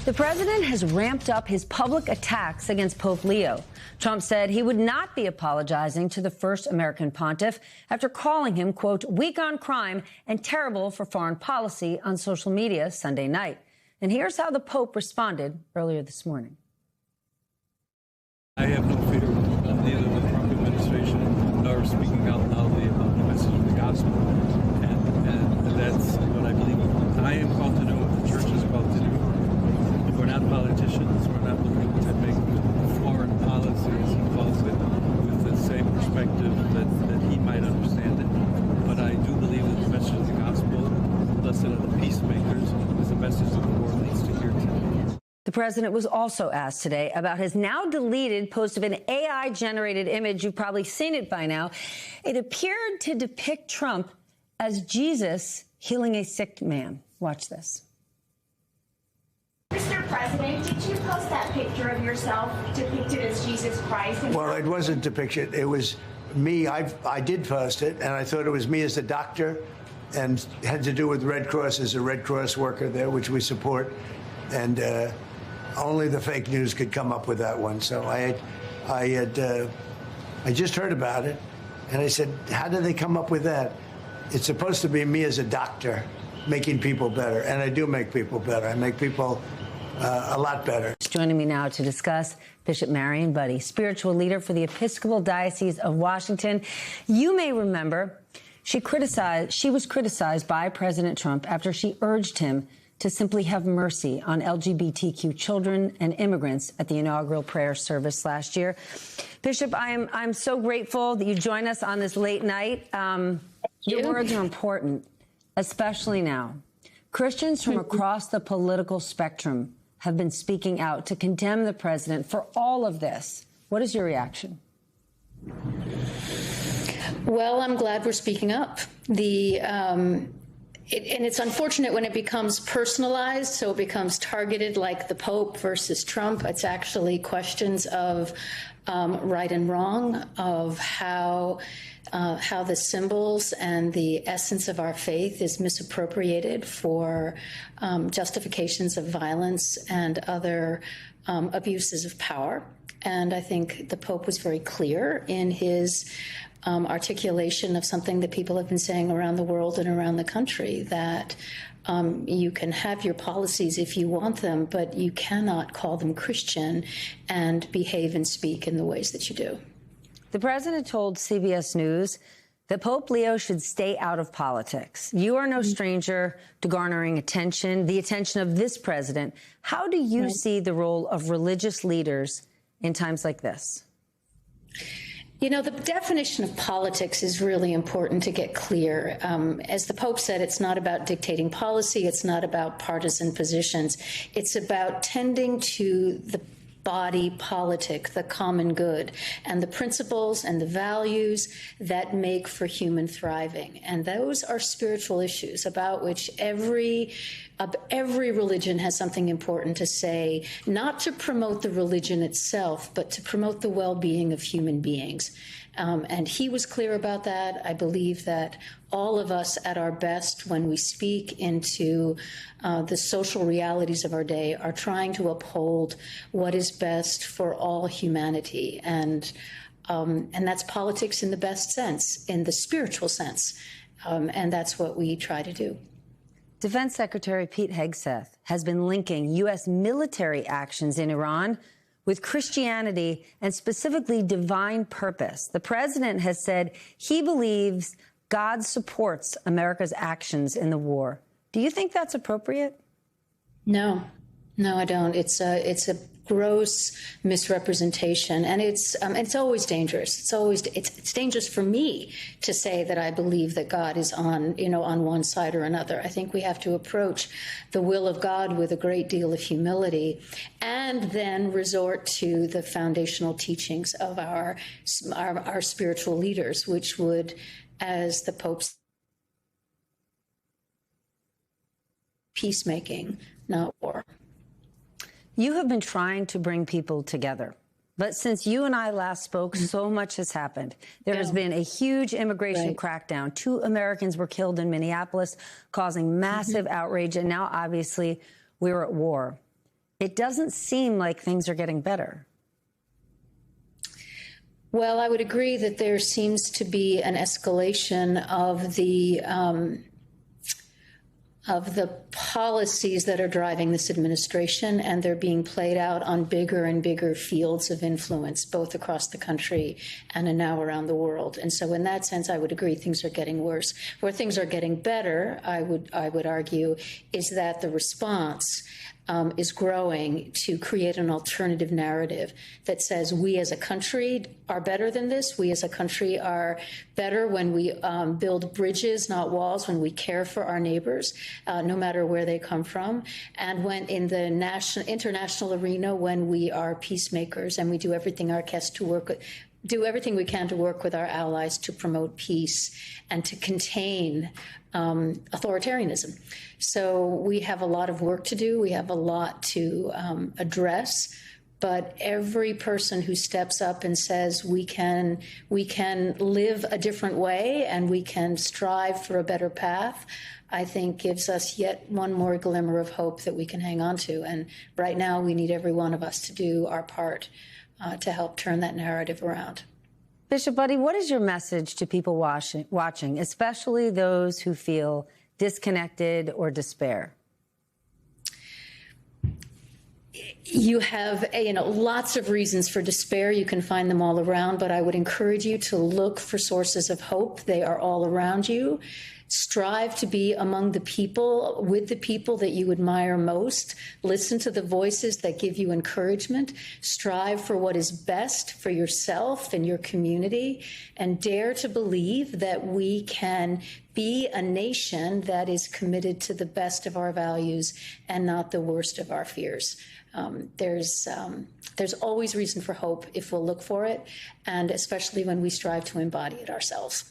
The president has ramped up his public attacks against Pope Leo. Trump said he would not be apologizing to the first American pontiff after calling him, quote, weak on crime and terrible for foreign policy on social media Sunday night. And here's how the Pope responded earlier this morning. I have no fear of neither the Trump administration nor speaking out loudly about the message of the gospel. And that's what I believe. I am called to do what the church is called to do. We're not politicians. We're not looking to make foreign policies and calls it with the same perspective that he might understand it. But I do believe that the message of the gospel, blessed are the peacemakers, is a message that the world needs to hear today. The president was also asked today about his now deleted post of an AI-generated image. You've probably seen it by now. It appeared to depict Trump as Jesus healing a sick man. Watch this. Mr. President, did you post that picture of yourself depicted as Jesus Christ? Well, it wasn't depicted. It was me. I did post it, and I thought it was me as a doctor, and it had to do with Red Cross as a Red Cross worker there, which we support. And only the fake news could come up with that one. So I just heard about it, and I said, how did they come up with that? It's supposed to be me as a doctor making people better, and I do make people better. I make people a lot better. Joining me now to discuss, Bishop Marion Budde, spiritual leader for the Episcopal Diocese of Washington. You may remember she was criticized by President Trump after she urged him to simply have mercy on LGBTQ children and immigrants at the inaugural prayer service last year. Bishop, I'm so grateful that you join us on this late night. Your words are important, especially now. Christians from across the political spectrum have been speaking out to condemn the president for all of this. What is your reaction? Well, I'm glad we're speaking up. And it's unfortunate when it becomes personalized, so it becomes targeted like the Pope versus Trump. It's actually questions of right and wrong, of how the symbols and the essence of our faith is misappropriated for justifications of violence and other abuses of power. And I think the Pope was very clear in his articulation of something that people have been saying around the world and around the country, that you can have your policies if you want them, but you cannot call them Christian and behave and speak in the ways that you do. The president told CBS News that Pope Leo should stay out of politics. You are no stranger to garnering attention, the attention of this president. How do you see the role of religious leaders in times like this? You know, the definition of politics is really important to get clear. As the Pope said, it's not about dictating policy. It's not about partisan positions. It's about tending to the body politic, the common good, and the principles and the values that make for human thriving. And those are spiritual issues about which every religion has something important to say, not to promote the religion itself, but to promote the well-being of human beings. And he was clear about that. I believe that all of us at our best, when we speak into the social realities of our day, are trying to uphold what is best for all humanity. And that's politics in the best sense, in the spiritual sense. And that's what we try to do. Defense Secretary Pete Hegseth has been linking U.S. military actions in Iran with Christianity and specifically divine purpose. The president has said he believes God supports America's actions in the war. Do you think that's appropriate? No, I don't. It's a gross misrepresentation, and it's always dangerous. It's dangerous for me to say that I believe that God is on one side or another. I think we have to approach the will of God with a great deal of humility, and then resort to the foundational teachings of our spiritual leaders, which would, as the Pope said, peacemaking, not war. You have been trying to bring people together. But since you and I last spoke, so much has happened. There has been a huge immigration crackdown. 2 Americans were killed in Minneapolis, causing massive outrage. And now, obviously, we're at war. it doesn't seem like things are getting better. Well, I would agree that there seems to be an escalation of the policies that are driving this administration, and they're being played out on bigger and bigger fields of influence, both across the country and now around the world. And so in that sense, I would agree things are getting worse. Where things are getting better, I would argue, is that the response is growing to create an alternative narrative that says we as a country are better than this. We as a country are better when we build bridges, not walls, when we care for our neighbors, no matter where they come from. And when in the international arena, when we are peacemakers and we do everything we can to work with our allies to promote peace and to contain authoritarianism. So we have a lot of work to do. We have a lot to address. But every person who steps up and says we can live a different way and we can strive for a better path, I think gives us yet one more glimmer of hope that we can hang on to. And right now, we need every one of us to do our part to help turn that narrative around. Bishop Budde, what is your message to people watching, especially those who feel disconnected or despair? You have lots of reasons for despair. You can find them all around, but I would encourage you to look for sources of hope. They are all around you. Strive to be among the people, with the people that you admire most. Listen to the voices that give you encouragement. Strive for what is best for yourself and your community, and dare to believe that we can be a nation that is committed to the best of our values and not the worst of our fears. There's always reason for hope if we'll look for it, and especially when we strive to embody it ourselves.